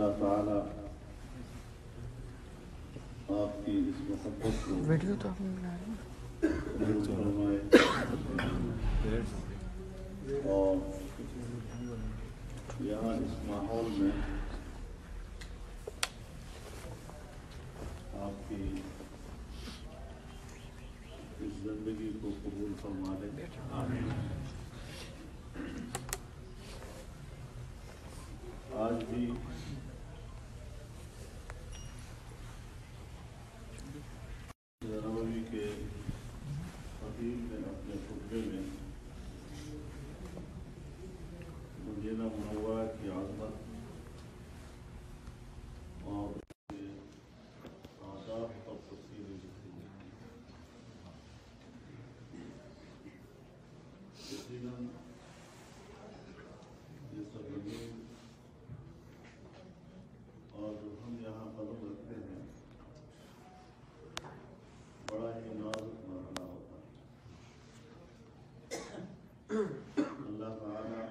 اللہ تعالیٰ آپ کی اس محبت کو ویڈیو تو ہم بنا رہے ہیں فرمائے اور یہاں اس ماحول میں آپ کی اس زندگی کو قبول فرما لے. آج بھی نبوی کے خطیب نے اپنے خطبے میں مدینہ منورہ کی عظمت اور آداب پر تفصیل لکھی ہے. یقیناً یہ سرزمین اور جو ہم یہاں قدم رکھتے ہیں بڑا ہی نازک مرحلہ ہوتا ہے. اللہ تعالیٰ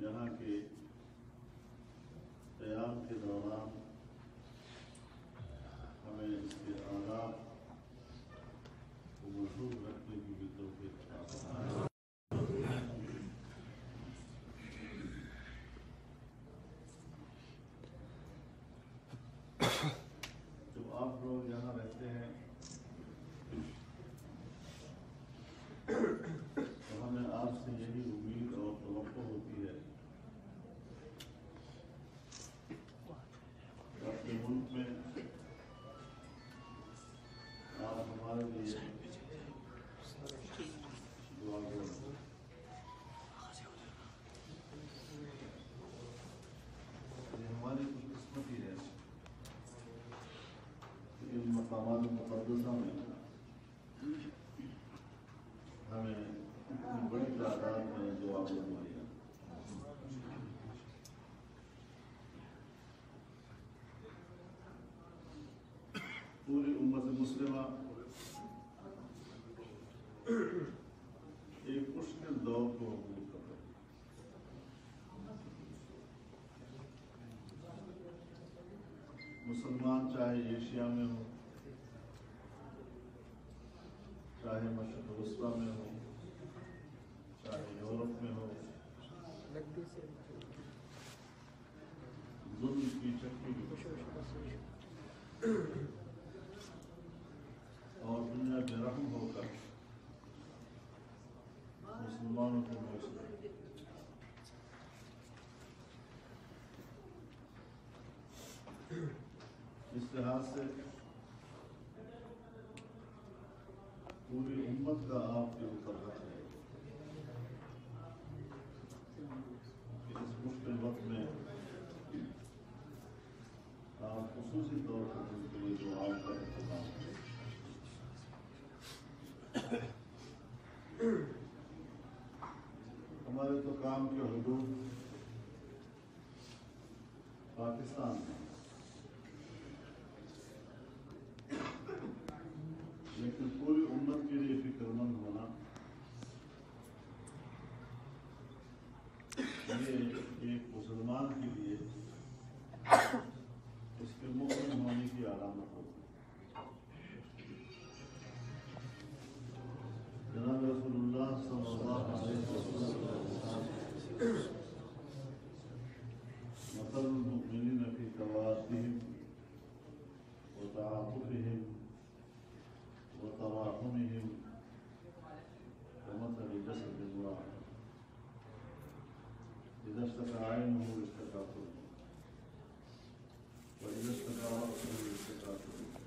یہاں کے قیام کے دوران ہمیں اس کے آداب کو محفوظ رکھنے کی بھی توفیق عطا فرمائے. جب آپ لوگ یہاں رہتے ہیں تو ہمیں آپ سے یہی امید اور توقع ہوتی ہے اپنے ملک میں آپ ہمارے لیے دعا کریں. یہ ہماری خوش قسمتی ہے کہ ان مقامات مقدسہ میں ہمیں اتنی بڑی تعداد میں دعا کروائی ہے. پوری امت مسلمہ ایک مشکل دور کو عبور کر رہی ہے. مسلمان چاہے ایشیا میں ہو، چاہے مشرق وسطیٰ میں ہو، چاہے یورپ میں ہو، ظلم کی چکی اور دنیا بے رحم ہو کر مسلمانوں کو نوچ رہی ہے. اس لحاظ سے پوری امت کا آپ کے اوپر حق ہے کہ اس مشکل وقت میں آپ خصوصی طور پر ان کے لیے دعا کا اہتمام کریں. ہمارے تو کام کے حدود پاکستان میں، لیکن پوری امت کے لیے فکر مند ہونا یہ ایک مسلمان کے لیے اس کے مؤمن ہونے کی علامت ہوتی ہے. جناب رسول اللہ صلی اللہ علیہ وسلم مثل المؤمنین فی توادهم وتعاطفهم وتراحمهم كمثل جسد واحد إذا اشتكى عينه اشتكى قلبه وإذا اشتكى رأسه اشتكى قلبه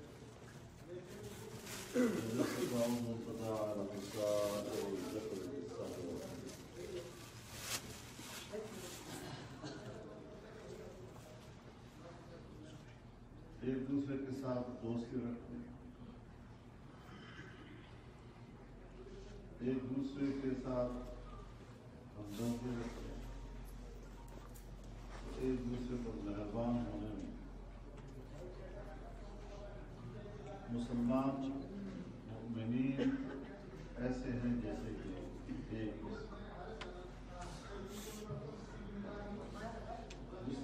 وإذا اشتكى عضو تداعى له السائر والجسد بالسهر والحزن. ایک دوسرے کے ساتھ دوستی رکھتے ہیں، ایک دوسرے کے ساتھ ہمدردی رکھتے ہیں، ایک دوسرے پر مہربان ہونے میں مسلمان مومنین ایسے ہیں جیسے کہ ایک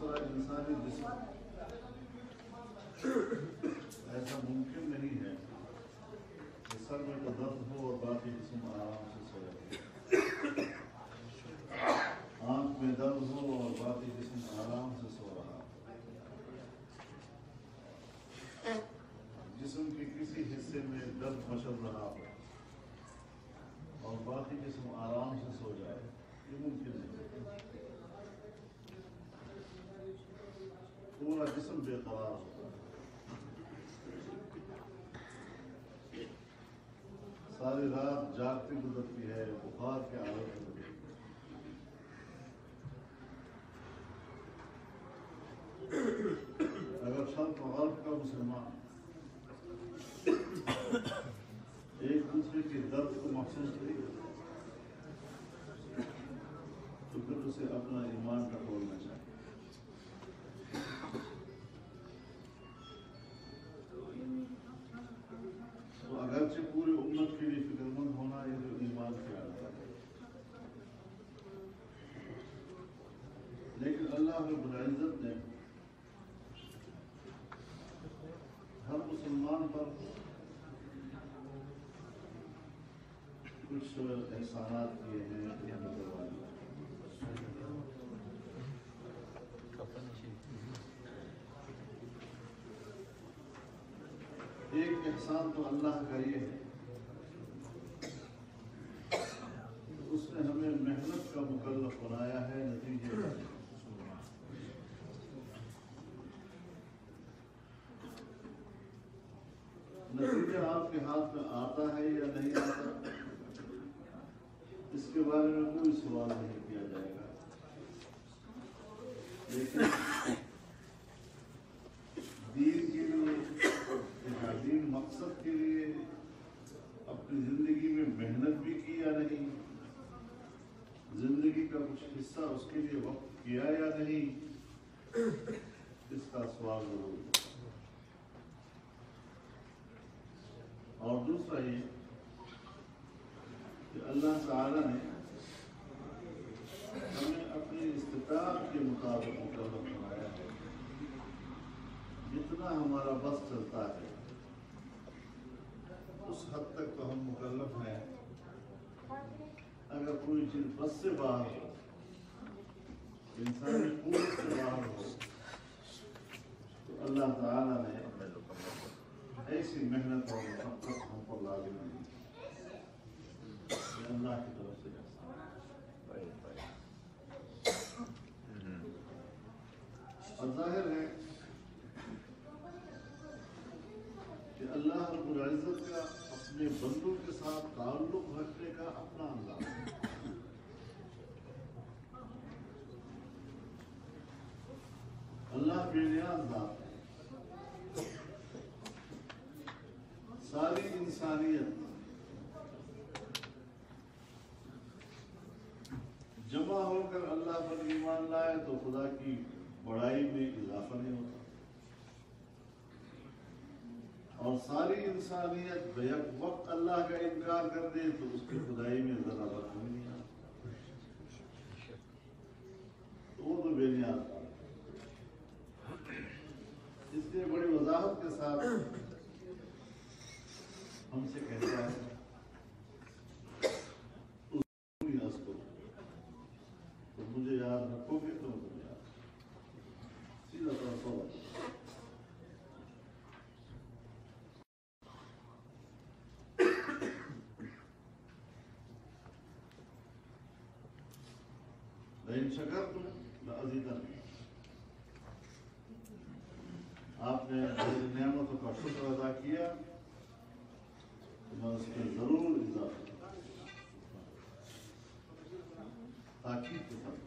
دوسرا انسانی جسم ایسا ممکن نہیں ہے کہ سر میں تو درد ہو اور باقی جسم آرام سے سو جائے، آنکھ میں درد ہو اور باقی جسم آرام سے سو رہا، جسم کے کسی حصے میں درد مچل رہا ہو اور باقی جسم آرام سے سو جائے، یہ ممکن نہیں۔ پورا جسم بے قرار ہوتا ہے، ساری رات جاگتی گزرتی ہے، بخار کے حالت میں گزرتی ہے۔ اگر شرق و غرب کا مسلمان ایک دوسرے کے درد کو محسوس نہیں کرتا تو پھر اسے اپنا ایمان ٹٹولنا چاہیے۔ تو اگرچہ پوری امت کے لیے فکر مند ہونا یہ جو ایمان کی عادت ہے، لیکن اللہ رب العزت نے ہر مسلمان پر کچھ احسانات کیے ہیں، ایک احسان تو اللہ کا یہ ہے اس نے ہمیں محنت کا مکلف بنایا ہے، نتیجے آپ کے ہاتھ میں آتا ہے یا نہیں آتا اس کے بارے میں کوئی سوال نہیں کیا جائے گا، لیکن دین کے لیے، دین مقصد کے لیے اپنی زندگی میں محنت بھی کی یا نہیں، زندگی کا کچھ حصہ اس کے لیے وقت کیا یا نہیں، اس کا سوال ضرور ہے۔ اور دوسرا یہ کہ اللہ تعالی نے ہمیں اپنی استطاعت کے مطابق مکلف بنایا ہے، جتنا ہمارا بس چلتا ہے اس حد تک تو ہم مکلف ہیں۔ اگر کوئی چیز بس سے باہر ہو، انسانی قوت سے باہر ہو، تو اللہ تعالی نے ایسی محنت اور مشقت ہم پر لازم نہیں، یہ اللہ کی طرف سے اور ظاہر ہے کہ اللہ رب العزت کا اپنے بندوں کے ساتھ تعلق رکھنے کا اپنا انداز ہے۔ اللہ بے نیاز ذات ہے، ساری انسانیت جمع ہو کر اللہ پر ایمان لائے تو خدا کی بڑائی میں اضافہ نہیں ہوتا، اور ساری انسانیت بیک وقت اللہ کا انکار کر دے تو اس کی خدائی میں ذرا برت نہیں آتا، تو وہ تو بے نیاز تھا۔ اس لیے بڑی وضاحت کے ساتھ ہم سے کہتا ہے تو مجھے یاد رکھو گے تو مجھے یاد سیدھا طور پر لئن شکرتم لأزیدنکم، آپ نے میری نعمتوں کا شکر ادا کیا تو میں اس میں ضرور اضافہ تاکید کے ساتھ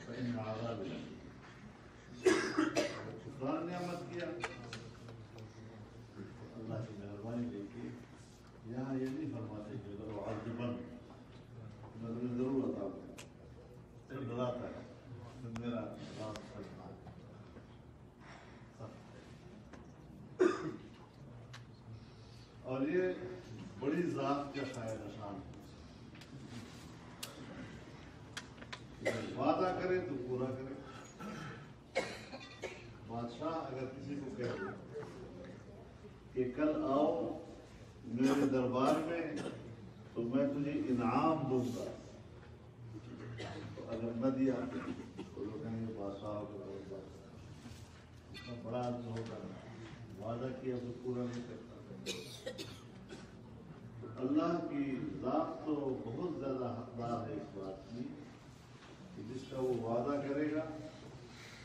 فإن عذابی شکران نعمت کیا، اللہ کی مہربانی دیکھیے، یہاں یہ نہیں فرماتے کہ اگر وہ عذبن میں تمہیں ضرور عذاب کروں، پھر ڈراتا ہے میرا عذاب خطرناک اور یہ بڑی ذات کے خیر نشان وعدہ کرے تو پورا کرے. بادشاہ اگر کسی کو کہہ دے کہ کل آؤ میرے دربار میں تو میں تجھے انعام دوں گا، تو اگر نہ دیا تو لوگ کہیں گے بادشاہ کو اتنا بڑا آدمی ہوگا، وعدہ کیا تو پورا نہیں کرتا. اللہ کی ذات تو بہت زیادہ حقدار ہے اس بات کی کہ جس کا وہ وعدہ کرے گا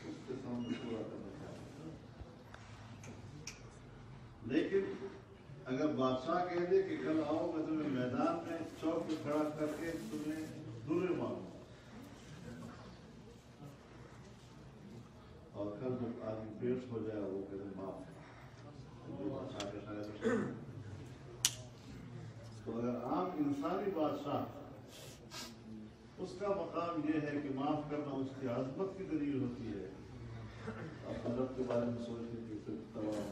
اس کے سامنے پورا کرنا چاہیے. لیکن اگر بادشاہ کہہ دے کہ کل آؤ میں تمہیں میدان میں چوک پہ کھڑا کر کے تمہیں درے ماروں اور کل جب آدمی پیش ہو جائے وہ کہتے معاف بادشاہ کے شاید. تو اگر عام انسانی بادشاہ اس کا مقام یہ ہے کہ معاف کرنا اس کی عظمت کی دلیل ہوتی ہے. آپ حضرت کے بارے میں سوچیں کہ پھر تمام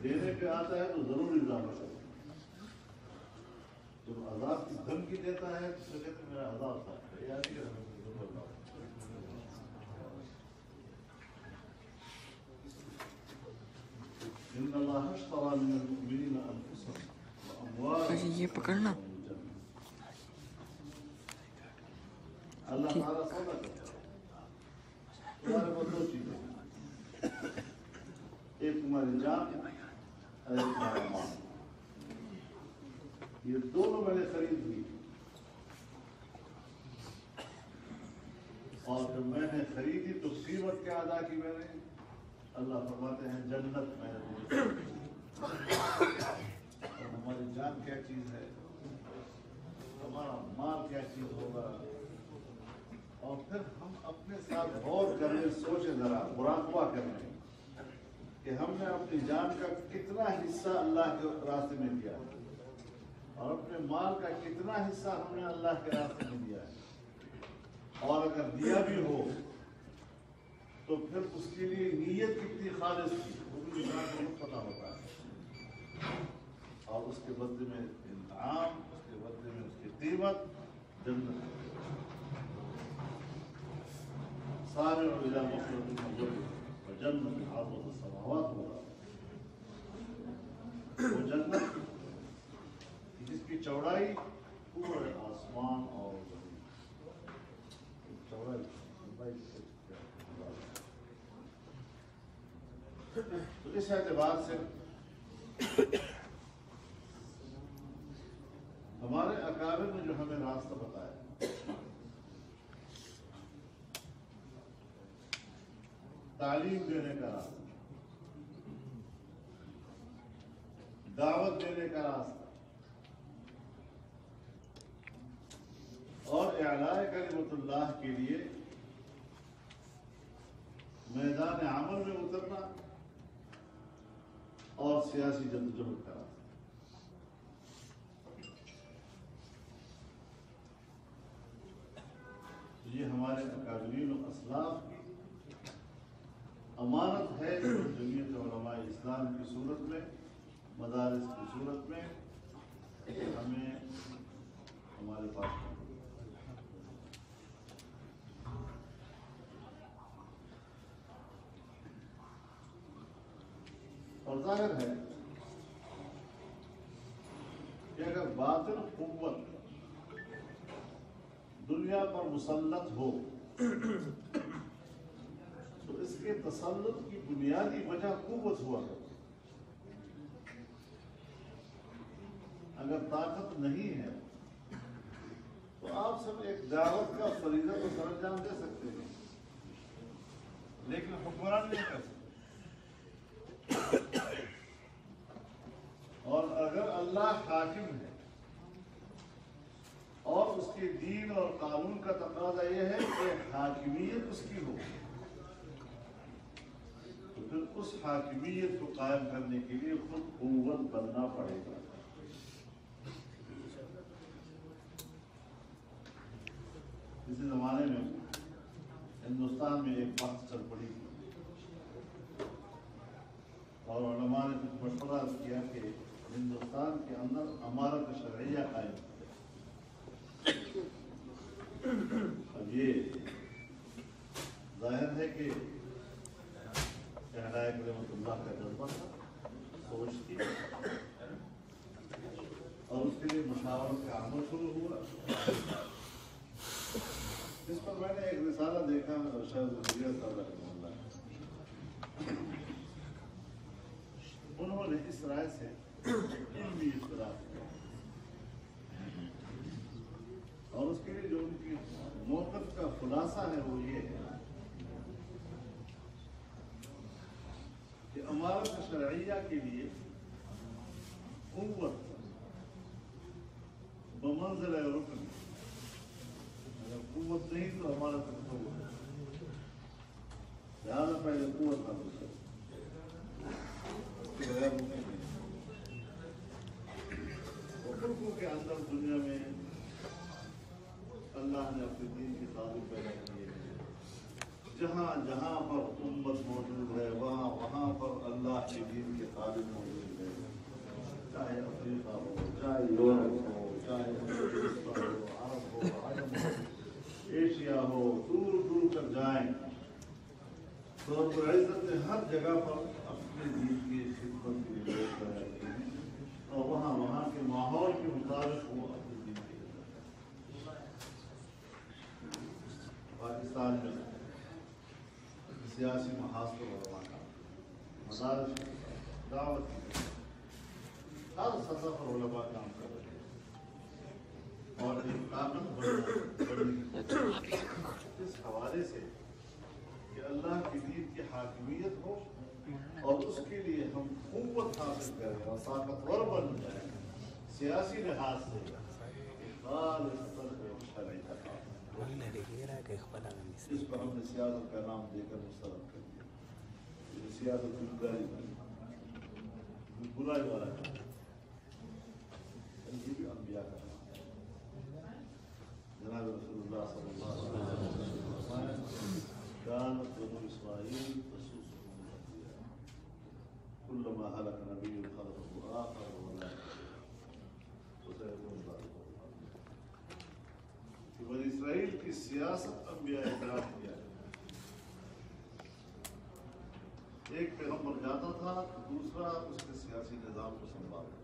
دینے پہ آتا ہے تو ضرور اضافہ کرو. جب عذاب کی دھمکی دیتا ہے تو کہتے ہیں میرا عذاب تھا ان اللہ اشترى من المؤمنین انفسهم واموالهم یہ پکڑنا اللہ تعالیٰ سودا کرتا ہے تمہارے پاس دو چیزیں، ایک تمہاری جان اور ایک تمہارا مال. یہ دونوں میں نے خرید لی اور جب میں نے خریدی تو قیمت کیا ادا کی میں نے؟ اللہ فرماتے ہیں جنت میں نے. اور ہماری جان کیا چیز ہے، ہمارا مال کیا چیز ہوگا. اور پھر ہم اپنے ساتھ غور کرنے، سوچیں ذرا، مراقبہ کرنے کہ ہم نے اپنی جان کا کتنا حصہ اللہ کے راستے میں دیا ہے اور اپنے مال کا کتنا حصہ ہم نے اللہ کے راستے میں دیا ہے. اور اگر دیا بھی ہو تو پھر اس کے لیے نیت کتنی خالص تھی وہ بھی انسان کو بہت پتہ ہوتا ہے. اور اس کے بدلے میں انعام، اس کے بدلے میں اس کی قیمت جنت. سارے اور الى مغفرۃ من ربکم وجنۃ عرضها السماوات والارض. وہ جنت جس کی چوڑائی پورے آسمان اور زمین، چوڑائی. تو اس اعتبار سے ہمارے اکابر نے جو ہمیں راستہ بتایا، تعلیم دینے کا راستہ، دعوت دینے کا راستہ اور اعلاء کلمت اللہ کے لیے میدان عمل میں اترنا اور سیاسی جدوجہد کا راستہ. یہ ہمارے اکابرین و اسلاف کی امانت ہے جو جمعیت علماء اسلام کی صورت میں، مدارس کی صورت میں ہمیں ہمارے پاس ہے. اور ظاہر ہے کہ اگر باطل قوت دنیا پر مسلط ہو تو اس کے تسلط کی بنیادی وجہ قوت ہوا ہے. اگر طاقت نہیں ہے تو آپ سب ایک دعوت کا فریضہ تو سر انجام دے سکتے ہیں لیکن حکمران نہیں کر سکتے. اور اگر اللہ حاکم ہے اور اس کے دین اور قانون کا تقاضا یہ ہے کہ حاکمیت اس کی ہو، تو پھر اس حاکمیت کو قائم کرنے کے لیے خود قوت بننا پڑے گا. اسی زمانے میں ہندوستان میں ایک بحث چل پڑی اور علماء نے کچھ مشورہ کیا کہ ہندوستان کے اندر امارت شرعیہ قائم کرے۔ اب یہ ظاہر ہے کہ شہدائے رحمۃ اللہ کا جذبہ تھا، سوچ تھی، اور اس کے لیے مشاورت کا عمل شروع ہوا۔ اس پر میں نے ایک رسالہ دیکھا شاید وزیر صاحب رحمہ اللہ، انہوں نے اس رائے سے علمی اختلاف کیا، اور اس کے لیے جو ان کی موقف کا خلاصہ ہے وہ یہ ہے کہ امارت شرعیہ کے لیے قوت بمنزل رکن، اگر قوت نہیں تو ہمارا تصور ہے، لہٰذا پہلے قوت حاصل کرو، بغیر رکن نہیں۔ حقوقوں کے اندر دنیا میں اللہ نے اپنے دین کے قابل پیدا کیے ہیں، جہاں جہاں پر امت موجود ہے وہاں وہاں پر اللہ کے دین کے قابل موجود ہے، چاہے افریقہ ہو، چاہے یورپ ہو، چاہے ہندوستان ہو، عرب ہو، عجم ہو، ایشیا ہو، دور دور تک جائیں تو رب العزت نے ہر جگہ پر اپنے دین کی خدمت کے لیے لوگ پیدا کیے ہیں، اور وہاں وہاں کے ماحول کے مطابق وہ اپنے دین کی خدمت۔ پاکستان میں سیاسی محاذ پر علماء کا مدارس دعوت کی، ہر سطح پر علماء کام کر رہے ہیں، اور ایک طاقت بڑھنے اس حوالے سے کہ اللہ کی دین کی حاکمیت ہو اور اس کے لیے ہم قوت حاصل کریں اور طاقتور بن جائیں سیاسی لحاظ سے، اس پر ہم نے سیاست کا نام دے کر مسترد کر دیا، یہ سیاست کی برائی والا کام، یہ بھی انبیاء کا کام ہے۔ جناب رسول اللہ صلی اللہ علیہ وسلم كانت بنو اسرائیل تسوسهم الانبیاء كلما هلك نبی خلقه آخر ولا وسيكون ذلك۔ بنی اسرائیل کی سیاست انبیاء اکرام کیا ہے، ایک پیغمبر جاتا تھا تو دوسرا اس کے سیاسی نظام کو سنبھالتا،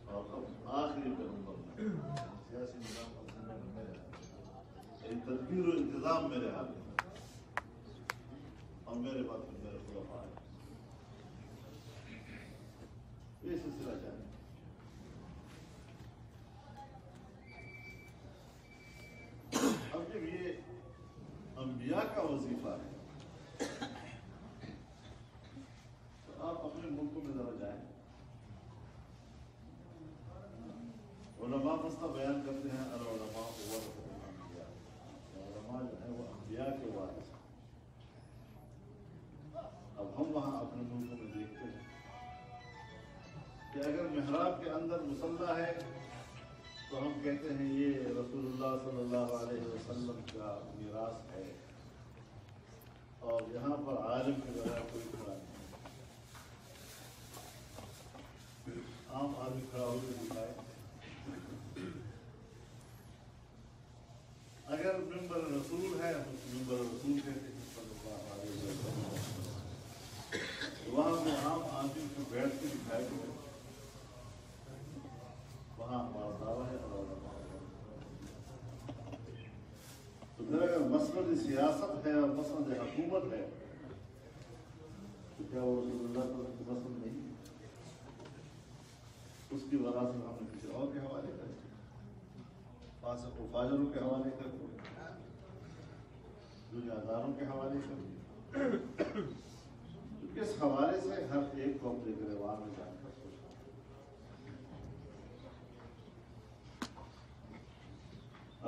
اور اب آخری پیغمبر سیاسی نظام کو سنبھالنے میں رہا، تدبیر و انتظام میرے ہاتھ میں، اور میرے بعد پھر میرے خلفاء آئے، یہ سلسلہ جاری۔ اب جب یہ انبیاء کا وظیفہ ہے تو آپ اپنے ملکوں میں ذرا جائیں، علماء مسئلہ بیان کرتے ہیں العلماء ورثۃ الانبیاء، علماء جو ہے وہ انبیاء کے وارث ہیں۔ اب ہم وہاں اپنے ملکوں میں دیکھتے ہیں کہ اگر محراب کے اندر مصلی ہے تو ہم کہتے ہیں یہ رسول اللہ صلی اللہ علیہ وسلم کا میراث ہے، اور یہاں پر عالم کے بغیر کوئی کھڑا نہیں، عام آدمی کھڑا ہو کے دکھائے۔ اگر ممبر رسول ہے ہم ممبر رسول کہتے ہیں صلی اللہ علیہ وسلم، وہاں میں عام آدمی کو بیٹھ کے دکھائے گئے، وہاں ہمارا دعویٰ ہے اور تو پھر اگر مسند سیاست ہے اور مسند حکومت ہے تو کیا وہ رسول اللہ کو مسند نہیں؟ اس کی وراثت ہم نے کسی اور کے حوالے کر دی، فاسق و فاجروں کے حوالے کر دی، دنیا داروں کے حوالے کر دی۔ اس حوالے سے ہر ایک کو اپنے گریبان میں جان کر سوچنا۔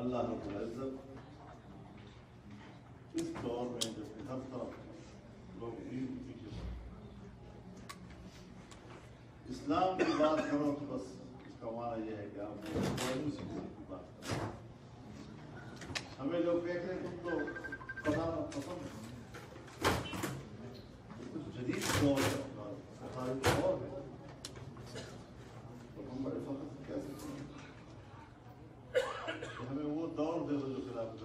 اللہ رب العزت اس دور میں جب کہ ہر طرف لوگ دین کے پیچھے اسلام کی بات کرو تو بس اس کا معنی یہ ہے کہ آپ کی بات کرو۔ ہمیں لوگ کہتے ہیں تم تو پڑھانا پسند ہے، کچھ جدید دور ہے،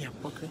Yeah, okay.